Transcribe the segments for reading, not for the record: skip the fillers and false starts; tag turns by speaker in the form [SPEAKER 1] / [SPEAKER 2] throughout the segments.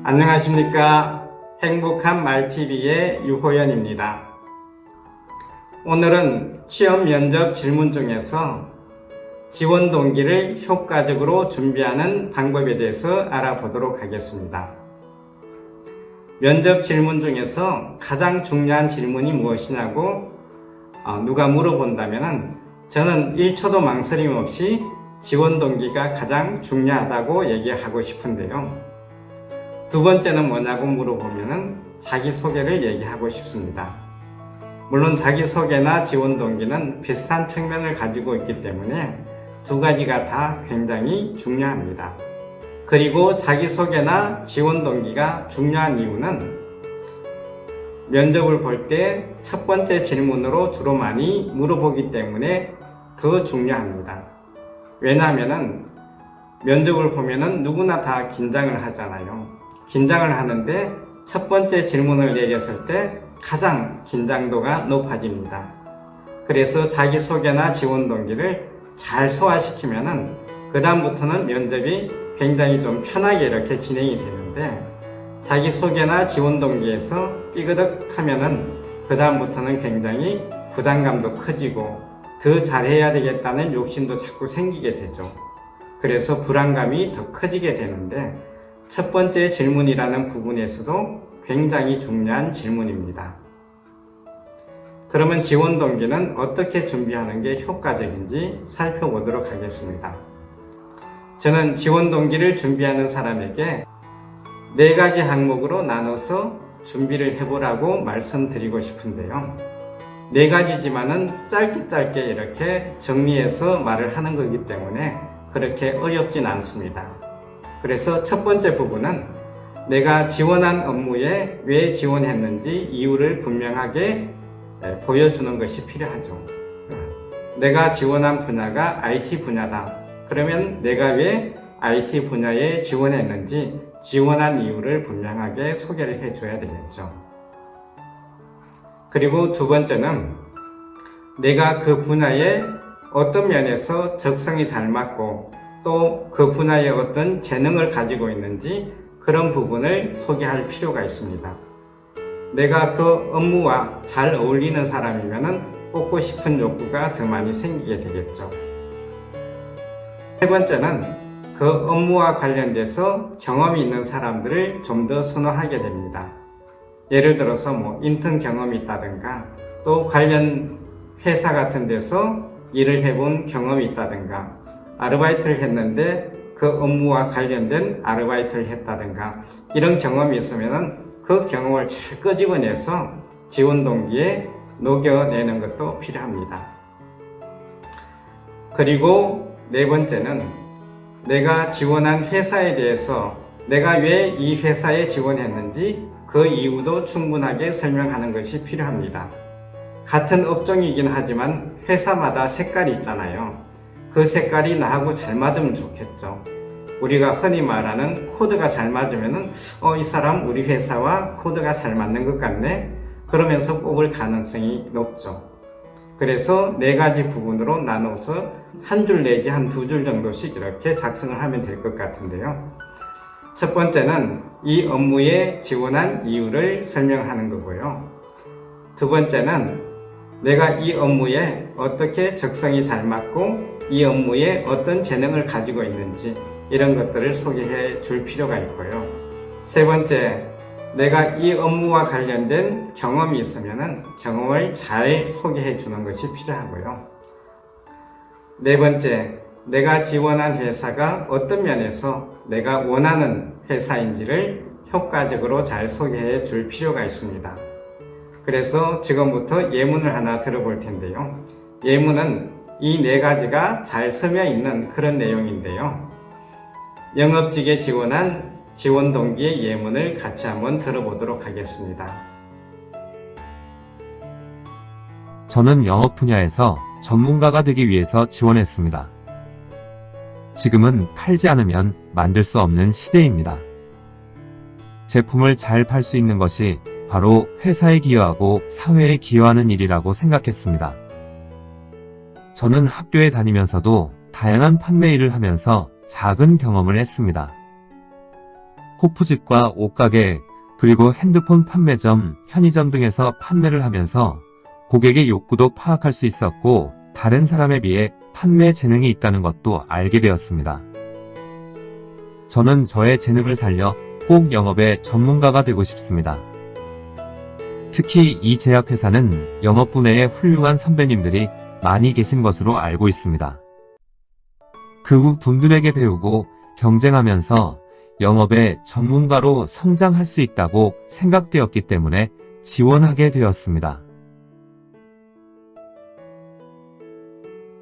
[SPEAKER 1] 안녕하십니까. 행복한 말TV의 유호연입니다. 오늘은 취업 면접 질문 중에서 지원 동기를 효과적으로 준비하는 방법에 대해서 알아보도록 하겠습니다. 면접 질문 중에서 가장 중요한 질문이 무엇이냐고 누가 물어본다면 저는 1초도 망설임 없이 지원 동기가 가장 중요하다고 얘기하고 싶은데요. 두 번째는 뭐냐고 물어보면 자기소개를 얘기하고 싶습니다. 물론 자기소개나 지원 동기는 비슷한 측면을 가지고 있기 때문에 두 가지가 다 굉장히 중요합니다. 그리고 자기소개나 지원 동기가 중요한 이유는 면접을 볼 때 첫 번째 질문으로 주로 많이 물어보기 때문에 더 중요합니다. 왜냐하면 면접을 보면 누구나 다 긴장을 하잖아요. 긴장을 하는데 첫 번째 질문을 내렸을 때 가장 긴장도가 높아집니다. 그래서 자기소개나 지원 동기를 잘 소화시키면은 그 다음부터는 면접이 굉장히 좀 편하게 이렇게 진행이 되는데 자기소개나 지원 동기에서 삐그덕 하면은 그 다음부터는 굉장히 부담감도 커지고 더 잘해야 되겠다는 욕심도 자꾸 생기게 되죠. 그래서 불안감이 더 커지게 되는데 첫 번째 질문이라는 부분에서도 굉장히 중요한 질문입니다. 그러면 지원 동기는 어떻게 준비하는 게 효과적인지 살펴보도록 하겠습니다. 저는 지원 동기를 준비하는 사람에게 4가지 항목으로 나눠서 준비를 해보라고 말씀드리고 싶은데요. 4가지지만은 짧게 이렇게 정리해서 말을 하는 거기 때문에 그렇게 어렵진 않습니다. 그래서 첫 번째 부분은 내가 지원한 업무에 왜 지원했는지 이유를 분명하게 보여주는 것이 필요하죠. 내가 지원한 분야가 IT 분야다. 그러면 내가 왜 IT 분야에 지원했는지 지원한 이유를 분명하게 소개를 해줘야 되겠죠. 그리고 두 번째는 내가 그 분야에 어떤 면에서 적성이 잘 맞고 또 그 분야에 어떤 재능을 가지고 있는지 그런 부분을 소개할 필요가 있습니다. 내가 그 업무와 잘 어울리는 사람이면 뽑고 싶은 욕구가 더 많이 생기게 되겠죠. 세 번째는 그 업무와 관련돼서 경험이 있는 사람들을 좀 더 선호하게 됩니다. 예를 들어서 인턴 경험이 있다든가 또 관련 회사 같은 데서 일을 해본 경험이 있다든가 아르바이트를 했는데 그 업무와 관련된 아르바이트를 했다든가 이런 경험이 있으면 그 경험을 잘 끄집어내서 지원 동기에 녹여내는 것도 필요합니다. 그리고 네 번째는 내가 지원한 회사에 대해서 내가 왜 이 회사에 지원했는지 그 이유도 충분하게 설명하는 것이 필요합니다. 같은 업종이긴 하지만 회사마다 색깔이 있잖아요. 그 색깔이 나하고 잘 맞으면 좋겠죠. 우리가 흔히 말하는 코드가 잘 맞으면 이 사람 우리 회사와 코드가 잘 맞는 것 같네 그러면서 뽑을 가능성이 높죠. 그래서 4가지 부분으로 나눠서 한 줄 내지 한 2줄 정도씩 이렇게 작성을 하면 될 것 같은데요. 첫 번째는 이 업무에 지원한 이유를 설명하는 거고요. 두 번째는 내가 이 업무에 어떻게 적성이 잘 맞고 이 업무에 어떤 재능을 가지고 있는지 이런 것들을 소개해 줄 필요가 있고요. 세 번째, 내가 이 업무와 관련된 경험이 있으면 경험을 잘 소개해 주는 것이 필요하고요. 네 번째, 내가 지원한 회사가 어떤 면에서 내가 원하는 회사인지를 효과적으로 잘 소개해 줄 필요가 있습니다. 그래서 지금부터 예문을 하나 들어볼 텐데요. 예문은 이 4가지가 잘 스며 있는 그런 내용인데요. 영업직에 지원한 지원 동기의 예문을 같이 한번 들어보도록 하겠습니다.
[SPEAKER 2] 저는 영업 분야에서 전문가가 되기 위해서 지원했습니다. 지금은 팔지 않으면 만들 수 없는 시대입니다. 제품을 잘 팔 수 있는 것이 바로 회사에 기여하고 사회에 기여하는 일이라고 생각했습니다. 저는 학교에 다니면서도 다양한 판매 일을 하면서 작은 경험을 했습니다. 호프집과 옷가게, 그리고 핸드폰 판매점, 편의점 등에서 판매를 하면서 고객의 욕구도 파악할 수 있었고 다른 사람에 비해 판매 재능이 있다는 것도 알게 되었습니다. 저는 저의 재능을 살려 꼭 영업의 전문가가 되고 싶습니다. 특히 이 제약회사는 영업 분야에 훌륭한 선배님들이 많이 계신 것으로 알고 있습니다. 그 분들에게 배우고 경쟁하면서 영업의 전문가로 성장할 수 있다고 생각되었기 때문에 지원하게 되었습니다.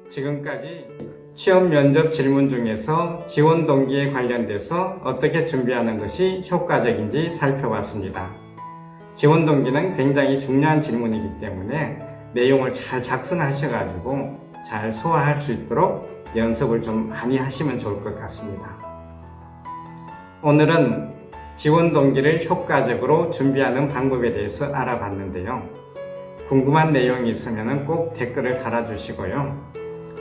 [SPEAKER 1] 지금까지 취업 면접 질문 중에서 지원 동기에 관련돼서 어떻게 준비하는 것이 효과적인지 살펴봤습니다. 지원 동기는 굉장히 중요한 질문이기 때문에 내용을 잘 작성하셔가지고 잘 소화할 수 있도록 연습을 좀 많이 하시면 좋을 것 같습니다. 오늘은 지원 동기를 효과적으로 준비하는 방법에 대해서 알아봤는데요. 궁금한 내용이 있으면 꼭 댓글을 달아주시고요.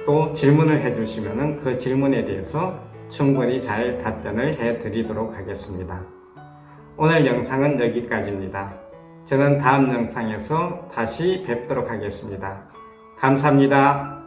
[SPEAKER 1] 또 질문을 해주시면 그 질문에 대해서 충분히 잘 답변을 해드리도록 하겠습니다. 오늘 영상은 여기까지입니다. 저는 다음 영상에서 다시 뵙도록 하겠습니다. 감사합니다.